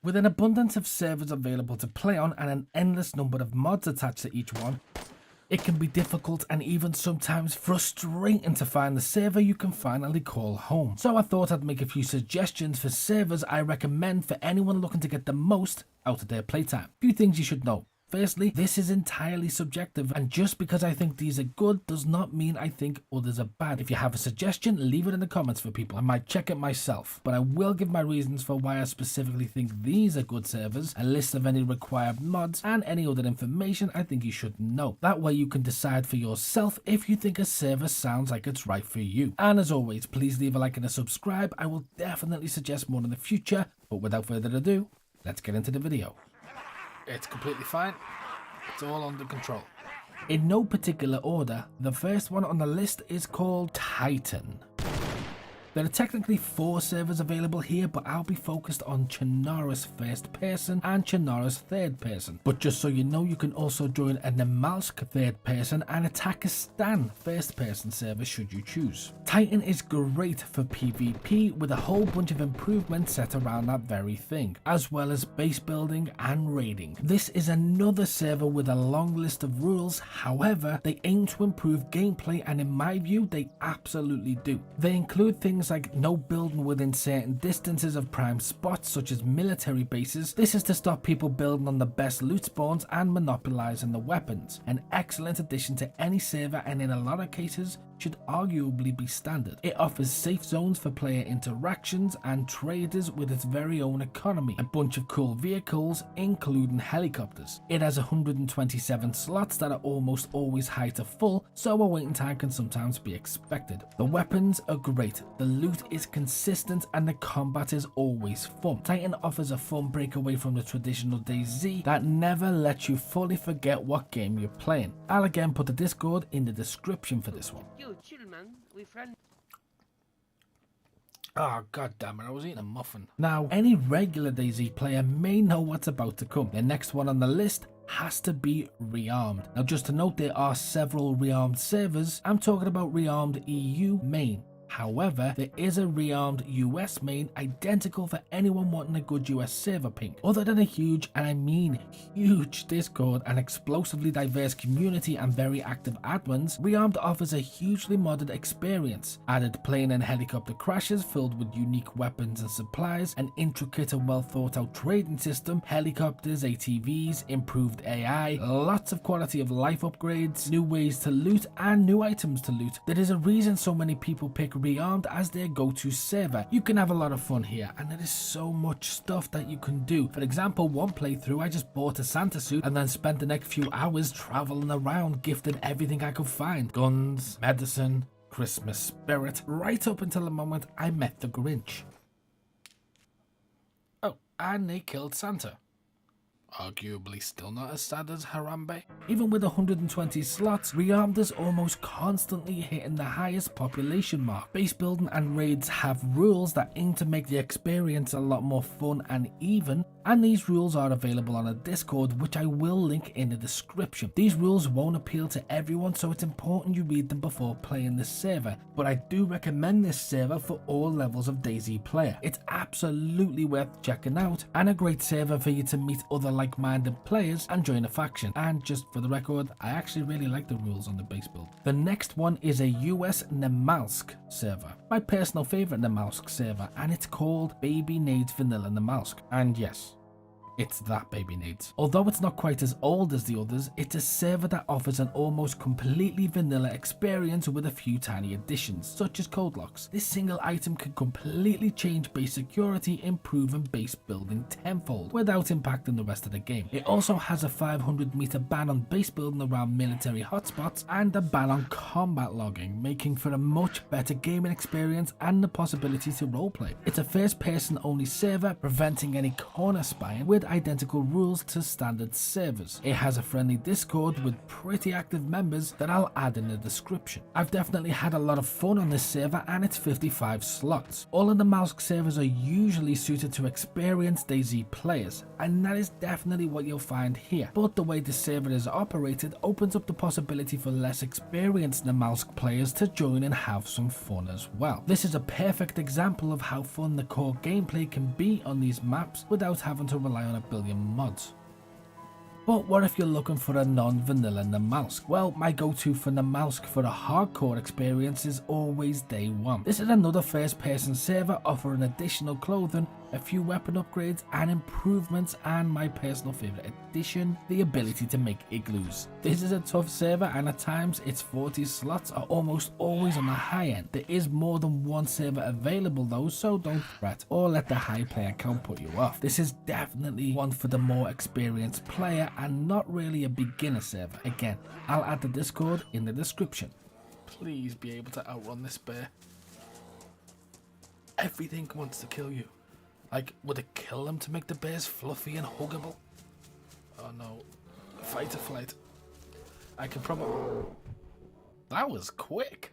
With an abundance of servers available to play on and an endless number of mods attached to each one, it can be difficult and even sometimes frustrating to find the server you can finally call home. So I thought I'd make a few suggestions for servers I recommend for anyone looking to get the most out of their playtime. A few things you should know. Firstly, this is entirely subjective, and just because I think these are good does not mean I think others are bad. If you have a suggestion, leave it in the comments for people. I might check it myself, but I will give my reasons for why I specifically think these are good servers, a list of any required mods, and any other information I think you should know. That way you can decide for yourself if you think a server sounds like it's right for you. And as always, please leave a like and a subscribe. I will definitely suggest more in the future, but without further ado, let's get into the video. It's completely fine. It's all under control. In no particular order, the first one on the list is called Titan. There are technically 4 servers available here, but I'll be focused on Chernarus first person and Chernarus third person. But just so you know, you can also join a Namalsk third person and a Takistan first person server should you choose. Titan is great for PvP with a whole bunch of improvements set around that very thing, as well as base building and raiding. This is another server with a long list of rules, however, they aim to improve gameplay and in my view, they absolutely do. They include things like no building within certain distances of prime spots such as military bases. This is to stop people building on the best loot spawns and monopolizing the weapons. An excellent addition to any server and in a lot of cases should arguably be standard. It offers safe zones for player interactions and traders with its very own economy, a bunch of cool vehicles including helicopters. It has 127 slots that are almost always high to full, so a waiting time can sometimes be expected. The weapons are great, the loot is consistent and the combat is always fun. Titan offers a fun breakaway from the traditional DayZ that never lets you fully forget what game you're playing. I'll again put the Discord in the description for this one. Chill, man. We friends. Oh god damn it, I was eating a muffin. Now, any regular DayZ player may know what's about to come. The next one on the list has to be Rearmed. Now just to note, there are several Rearmed servers. I'm talking about Rearmed EU main. However, there is a Rearmed US main identical for anyone wanting a good US server ping. Other than a huge, and I mean huge, Discord, an explosively diverse community and very active admins, Rearmed offers a hugely modded experience. Added plane and helicopter crashes filled with unique weapons and supplies, an intricate and well thought out trading system, helicopters, ATVs, improved AI, lots of quality of life upgrades, new ways to loot and new items to loot. There is a reason so many people pick Rearmed as their go-to server. You can have a lot of fun here and there is so much stuff that you can do. For example, one playthrough I just bought a Santa suit and then spent the next few hours traveling around gifting everything I could find. Guns, medicine, Christmas spirit, right up until the moment I met the Grinch. Oh, and they killed Santa. Arguably still not as sad as Harambe. Even with 120 slots, Rearmed is almost constantly hitting the highest population mark. Base building and raids have rules that aim to make the experience a lot more fun and even, and these rules are available on a Discord which I will link in the description. These rules won't appeal to everyone, so it's important you read them before playing this server, but I do recommend this server for all levels of DayZ player. It's absolutely worth checking out and a great server for you to meet other like-minded players and join a faction. And just for the record, I actually really like the rules on the base build. The next one is a US Namalsk server, my personal favorite Namalsk server, and it's called Baby Nades Vanilla Namalsk. And yes, it's that Baby Nades. Although it's not quite as old as the others, it's a server that offers an almost completely vanilla experience with a few tiny additions, such as code locks. This single item can completely change base security, improving base building tenfold, without impacting the rest of the game. It also has a 500-meter ban on base building around military hotspots, and a ban on combat logging, making for a much better gaming experience and the possibility to roleplay. It's a first-person only server, preventing any corner spying, with with identical rules to standard servers. It has a friendly Discord with pretty active members that I'll add in the description. I've definitely had a lot of fun on this server, and it's 55 slots. All of the Malsk servers are usually suited to experienced DayZ players, and that is definitely what you'll find here, but the way the server is operated opens up the possibility for less experienced Malsk players to join and have some fun as well. This is a perfect example of how fun the core gameplay can be on these maps without having to rely on a billion mods. But what if you're looking for a non-vanilla Namalsk? Well, my go-to for Namalsk for a hardcore experience is always DayZ. This is another first-person server offering additional clothing, a few weapon upgrades and improvements, and my personal favourite addition, the ability to make igloos. This is a tough server, and at times its 40 slots are almost always on the high end. There is more than one server available though, so don't fret or let the high player count put you off. This is definitely one for the more experienced player and not really a beginner server. Again, I'll add the Discord in the description. Please be able to outrun this bear. Everything wants to kill you. Like, would it kill them to make the bears fluffy and huggable? Oh no. Fight or flight. I can probably... That was quick.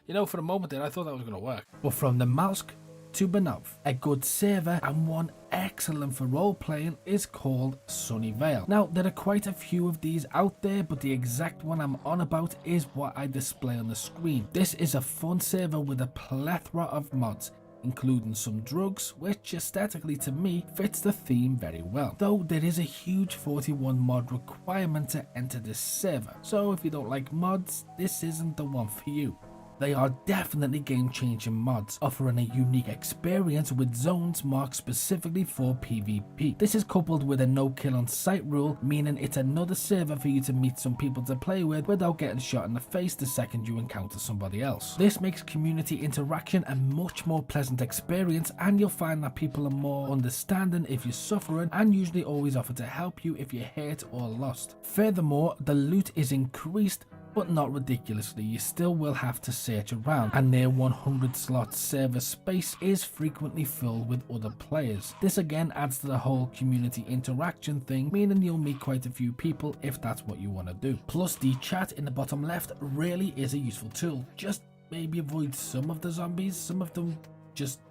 You know, for a moment there I thought that was going to work. But from the Malsk to Banov, a good server and one excellent for role playing is called Izurvive. Now, there are quite a few of these out there, but the exact one I'm on about is what I display on the screen. This is a fun server with a plethora of mods, including some drugs, which aesthetically to me fits the theme very well. Though there is a huge 41 mod requirement to enter this server, so if you don't like mods, this isn't the one for you. They are definitely game-changing mods, offering a unique experience with zones marked specifically for PvP. This is coupled with a no-kill on sight rule, meaning it's another server for you to meet some people to play with without getting shot in the face the second you encounter somebody else. This makes community interaction a much more pleasant experience, and you'll find that people are more understanding if you're suffering and usually always offer to help you if you're hurt or lost. Furthermore, the loot is increased, but not ridiculously. You still will have to search around, and their 100 slot server space is frequently filled with other players. This again adds to the whole community interaction thing, meaning you'll meet quite a few people if that's what you want to do. Plus, the chat in the bottom left really is a useful tool. Just maybe avoid some of the zombies. Some of them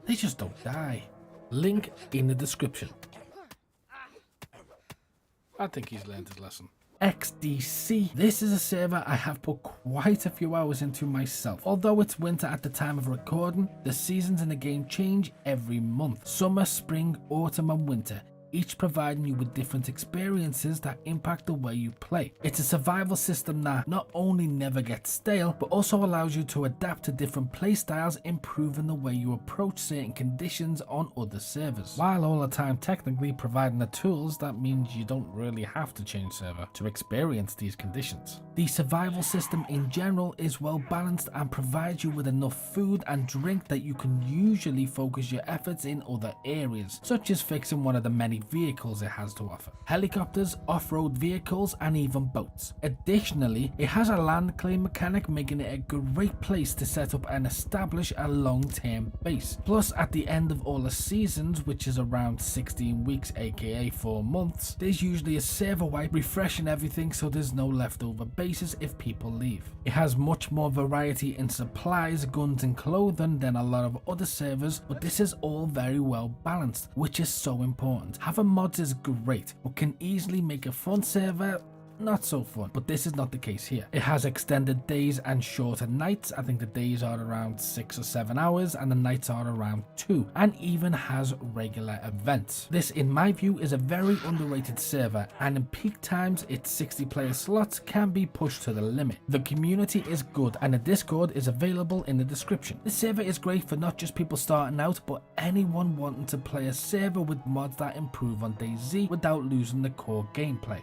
they just don't die. Link in the description. I think he's learned his lesson. XDC. This is a server I have put quite a few hours into myself. Although it's winter at the time of recording, the seasons in the game change every month. Summer, spring, autumn and winter, each providing you with different experiences that impact the way you play. It's a survival system that not only never gets stale, but also allows you to adapt to different playstyles, improving the way you approach certain conditions on other servers, while all the time technically providing the tools that means you don't really have to change server to experience these conditions. The survival system in general is well balanced and provides you with enough food and drink that you can usually focus your efforts in other areas, such as fixing one of the many vehicles it has to offer: helicopters, off-road vehicles and even boats. Additionally, it has a land claim mechanic, making it a great place to set up and establish a long-term base. Plus, at the end of all the seasons, which is around 16 weeks aka 4 months, there's usually a server wipe refreshing everything, so there's no leftover bases if people leave. It has much more variety in supplies, guns and clothing than a lot of other servers, but this is all very well balanced, which is so important. Having mods is great, but can easily make a fun server not so fun, but this is not the case here. It has extended days and shorter nights. I think the days are around 6 or 7 hours and the nights are around 2, and even has regular events. This, in my view, is a very underrated server, and in peak times its 60 player slots can be pushed to the limit. The community is good and the Discord is available in the description. This server is great for not just people starting out, but anyone wanting to play a server with mods that improve on DayZ without losing the core gameplay.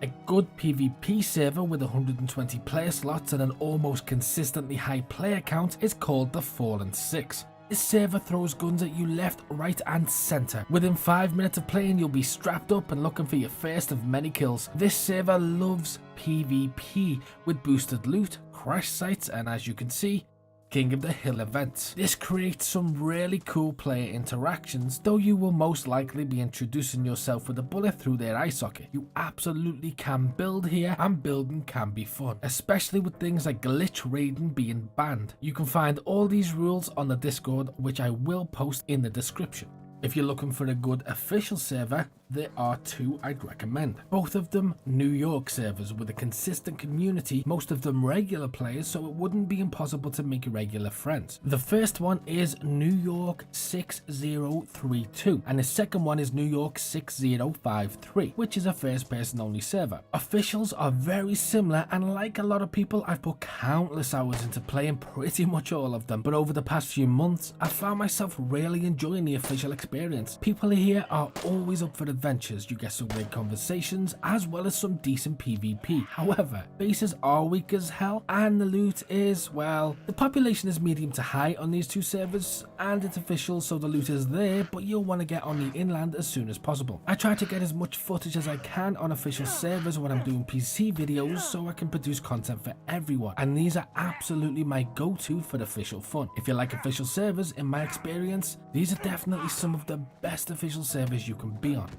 A good PvP server with 120 player slots and an almost consistently high player count is called the Fallen 6. This server throws guns at you left, right and centre. Within 5 minutes of playing, you'll be strapped up and looking for your first of many kills. This server loves PvP with boosted loot, crash sites, and as you can see, King of the Hill event. This creates some really cool player interactions, though you will most likely be introducing yourself with a bullet through their eye socket. You absolutely can build here, and building can be fun, especially with things like glitch raiding being banned. You can find all these rules on the Discord, which I will post in the description. If you're looking for a good official server, there are two I'd recommend. Both of them New York servers with a consistent community, most of them regular players, so it wouldn't be impossible to make regular friends. The first one is New York 6032 and the second one is New York 6053, which is a first person only server. Officials are very similar, and like a lot of people, I've put countless hours into playing pretty much all of them, but over the past few months I found myself really enjoying the official experience. People here are always up for adventures, you get some great conversations as well as some decent PvP. However, bases are weak as hell and the loot is, well, the population is medium to high on these two servers and it's official, so the loot is there, but you'll want to get on the inland as soon as possible. I try to get as much footage as I can on official servers when I'm doing PC videos so I can produce content for everyone, and these are absolutely my go-to for the official fun. If you like official servers, in my experience, these are definitely some of the best official servers you can be on.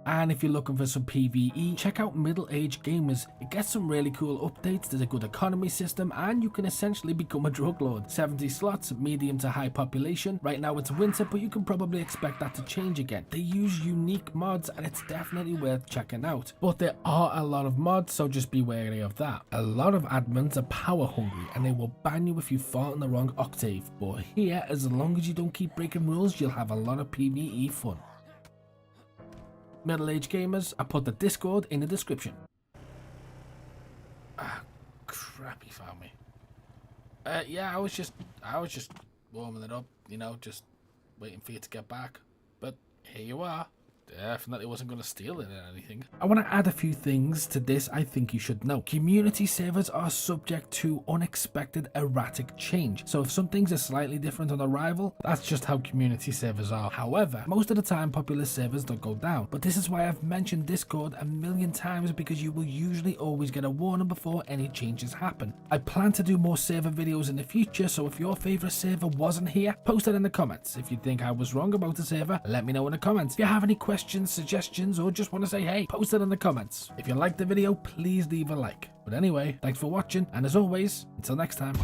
And if you're looking for some PvE, check out Middle Age Gamers. It gets some really cool updates, there's a good economy system, and you can essentially become a drug lord. 70 slots, medium to high population. Right now it's winter, but you can probably expect that to change again. They use unique mods and it's definitely worth checking out. But there are a lot of mods, so just be wary of that. A lot of admins are power hungry and they will ban you if you fart in the wrong octave. But here, as long as you don't keep breaking rules, you'll have a lot of PvE fun. Middle Age Gamers, I put the Discord in the description. Ah, crap, he found me. Yeah, I was just warming it up, you know, just waiting for you to get back. But here you are. Definitely wasn't going to steal it or anything. I want to add a few things to this I think you should know. Community servers are subject to unexpected erratic change. So if some things are slightly different on arrival, that's just how community servers are. However, most of the time popular servers don't go down. But this is why I've mentioned Discord a million times, because you will usually always get a warning before any changes happen. I plan to do more server videos in the future, so if your favorite server wasn't here, post it in the comments. If you think I was wrong about a server, let me know in the comments. If you have any questions, suggestions, or just want to say hey, post it in the comments. If you liked the video, please leave a like. But anyway, thanks for watching, and as always, until next time.